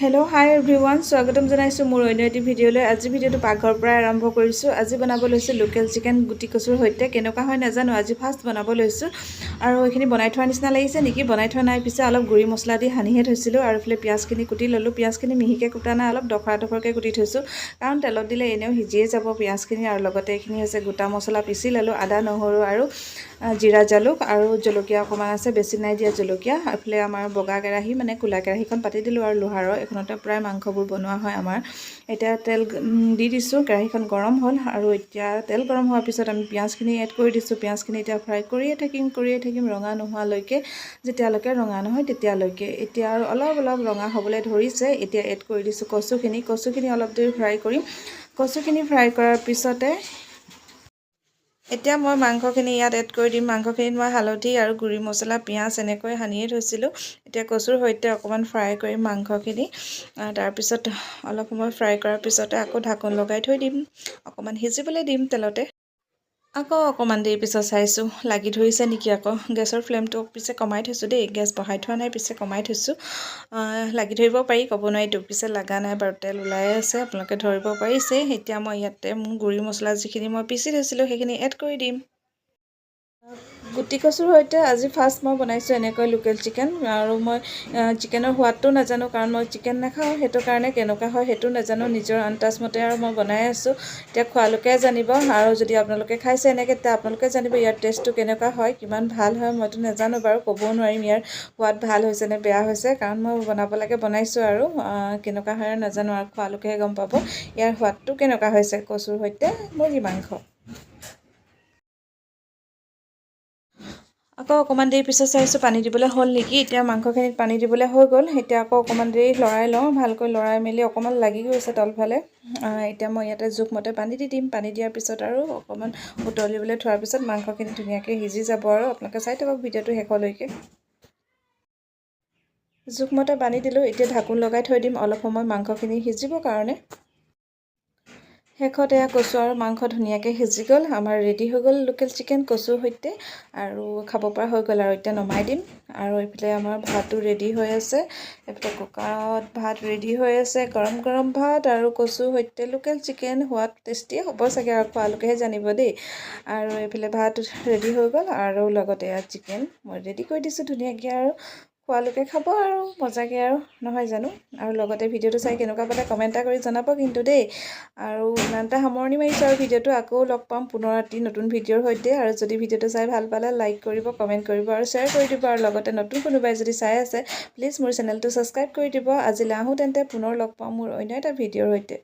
Hello, hi everyone. স্বাগতম জনাইছো মোৰ অন্য এটি ভিডিঅ'লৈ। আজি ভিডিঅ'টো পাকঘৰৰ পৰা আৰম্ভ কৰিছোঁ। আজি বনাব লৈছোঁ লোকেল চিকেন গুটি কচুৰ সৈতে। কেনেকুৱা হয় নাজানো, আজি ফাৰ্ষ্ট বনাব লৈছোঁ। আৰু এইখিনি বনাই থোৱাৰ নিচিনা লাগিছে নেকি? বনাই থোৱা নাই, পিছে অলপ গুড়ি মছলা দি সানিহে থৈছিলোঁ। আৰু এইফালে পিঁয়াজখিনি কুটি ল'লোঁ। পিঁয়াজখিনি মিহিকৈ কুটা নাই, অলপ দখৰা দখৰকৈ কুটি থৈছোঁ, কাৰণ তেলত দিলে এনেও সিজিয়ে যাব পিঁয়াজখিনি। আৰু লগতে এইখিনি হৈছে গোটা মছলা পিচি ল'লোঁ, আদা নহৰু আৰু জিৰা জালুক আৰু জলকীয়া অকণমান আছে, বেছি নাই দিয়া জলকীয়া। এইফালে আমাৰ বগা কেৰাহী মানে কোলা কেৰাহীখন পাতি দিলোঁ, আৰু লোহাৰৰ এখনতে প্ৰায় মাংসবোৰ বনোৱা হয় আমাৰ। এতিয়া তেল দি দিছোঁ, কেৰাহীখন গৰম হ'ল। আৰু এতিয়া তেল গৰম হোৱাৰ পিছত আমি পিঁয়াজখিনি এড কৰি দিছোঁ। পিঁয়াজখিনি এতিয়া ফ্ৰাই কৰিয়ে থাকিম ৰঙা নোহোৱালৈকে, যেতিয়ালৈকে ৰঙা নহয় তেতিয়ালৈকে। এতিয়া আৰু অলপ ৰঙা হ'বলৈ ধৰিছে। এতিয়া এড কৰি দিছোঁ কচুখিনি অলপ দেৰি ফ্ৰাই কৰিম। কচুখিনি ফ্ৰাই কৰাৰ পিছতে এতিয়া মই মাংসখিনি ইয়াত এড কৰি দিম। মাংসখিনিত মই হালধি আৰু গুড়ি মছলা পিঁয়াজ এনেকৈ সানিয়ে থৈছিলোঁ। এতিয়া কচুৰ সৈতে অকণমান ফ্ৰাই কৰিম মাংসখিনি। তাৰপিছত অলপ সময় ফ্ৰাই কৰাৰ পিছতে আকৌ ঢাকোন লগাই থৈ দিম, অকণমান সিজিবলৈ দিম তেলতে। আকৌ অকণমান দেৰি পিছত চাইছোঁ লাগি ধৰিছে নেকি। আকৌ গেছৰ ফ্লেমটো পিছে কমাই থৈছোঁ দেই, গেছ বঢ়াই থোৱা নাই, পিছে কমাই থৈছোঁ। লাগি ধৰিব পাৰি, ক'ব নোৱাৰিতো। পিছে লগা নাই বাৰু, তেল ওলাই আছে, আপোনালোকে ধৰিব পাৰিছে। এতিয়া মই ইয়াতে মোৰ গুড়ি মছলা যিখিনি মই পিচি থৈছিলোঁ সেইখিনি এড কৰি দিম। গুটি কচুৰ সৈতে আজি ফাৰ্ষ্ট মই বনাইছোঁ এনেকৈ লোকেল চিকেন। আৰু মই চিকেনৰ সোৱাদটো নাজানো, কাৰণ মই চিকেন নাখাওঁ, সেইটো কাৰণে কেনেকুৱা হয় সেইটো নাজানো। নিজৰ আন্দাজ মতে আৰু মই বনাই আছোঁ। এতিয়া খোৱালোকে জানিব, আৰু যদি আপোনালোকে খাইছে এনেকৈ তেতিয়া আপোনালোকে জানিব ইয়াৰ টেষ্টটো কেনেকুৱা হয়, কিমান ভাল হয়। মইতো নাজানো বাৰু, ক'বও নোৱাৰিম ইয়াৰ সোৱাদ ভাল হৈছে নে বেয়া হৈছে, কাৰণ মই বনাব লাগে বনাইছোঁ। আৰু কেনেকুৱা হয় নাজানো, আৰু খোৱালোকেহে গম পাব ইয়াৰ সোৱাদটো কেনেকুৱা হৈছে কচুৰ সৈতে মুৰ্গী মাংস। আকৌ অকণমান দেৰি পিছত চাইছোঁ পানী দিবলৈ হ'ল নেকি। এতিয়া মাংসখিনিত পানী দিবলৈ হৈ গ'ল। এতিয়া আকৌ অকণমান দেৰি লৰাই লওঁ, ভালকৈ লৰাই মেলি অকণমান লাগি গৈছে তলফালে। এতিয়া মই ইয়াতে জোখমতে পানী দি দিম। পানী দিয়াৰ পিছত আৰু অকণমান উতলিবলৈ থোৱাৰ পিছত মাংসখিনি ধুনীয়াকৈ সিজি যাব। আৰু আপোনালোকে চাই থাকক ভিডিঅ'টো শেষলৈকে। জোখমতে পানী দিলোঁ। এতিয়া ঢাকোন লগাই থৈ দিম অলপ সময় মাংসখিনি সিজিবৰ কাৰণে। শেষত এয়া কচু আৰু মাংস ধুনীয়াকৈ সিজি গ'ল। আমাৰ ৰেডি হৈ গ'ল লোকেল চিকেন কচুৰ সৈতে, আৰু খাব পৰা হৈ গ'ল। আৰু এতিয়া নমাই দিম। আৰু এইফালে আমাৰ ভাতো ৰেডি হৈ আছে। এইফালে কুকাৰত ভাত ৰেডি হৈ আছে, গৰম গৰম ভাত আৰু কচুৰ সৈতে লোকেল চিকেন। সোৱাদ টেষ্টিয়ে হ'ব চাগে, আৰু খোৱালোকেহে জানিব দেই। আৰু এইফালে ভাত ৰেডি হৈ গ'ল, আৰু লগতে ইয়াত চিকেন মই ৰেডি কৰি দিছোঁ ধুনীয়াকৈ। আৰু খোৱালোকে খাব আৰু মজাকৈ, আৰু নহয় জানো। আৰু লগতে ভিডিঅ'টো চাই কেনেকুৱা পালে কমেণ্ট এটা কৰি জনাব কিন্তু দেই। আৰু ইমানটা সামৰণি মাৰিছোঁ, আৰু ভিডিঅ'টো আকৌ লগ পাম পুনৰ এটি নতুন ভিডিঅ'ৰ সৈতে। আৰু যদি ভিডিঅ'টো চাই ভাল পালে লাইক কৰিব, কমেণ্ট কৰিব আৰু শ্বেয়াৰ কৰি দিব। আৰু লগতে নতুন কোনোবাই যদি চাই আছে প্লিজ মোৰ চেনেলটো ছাবস্ক্ৰাইব কৰি দিব। আজিলৈ আহোঁ তেন্তে, পুনৰ লগ পাম মোৰ অন্য এটা ভিডিঅ'ৰ সৈতে।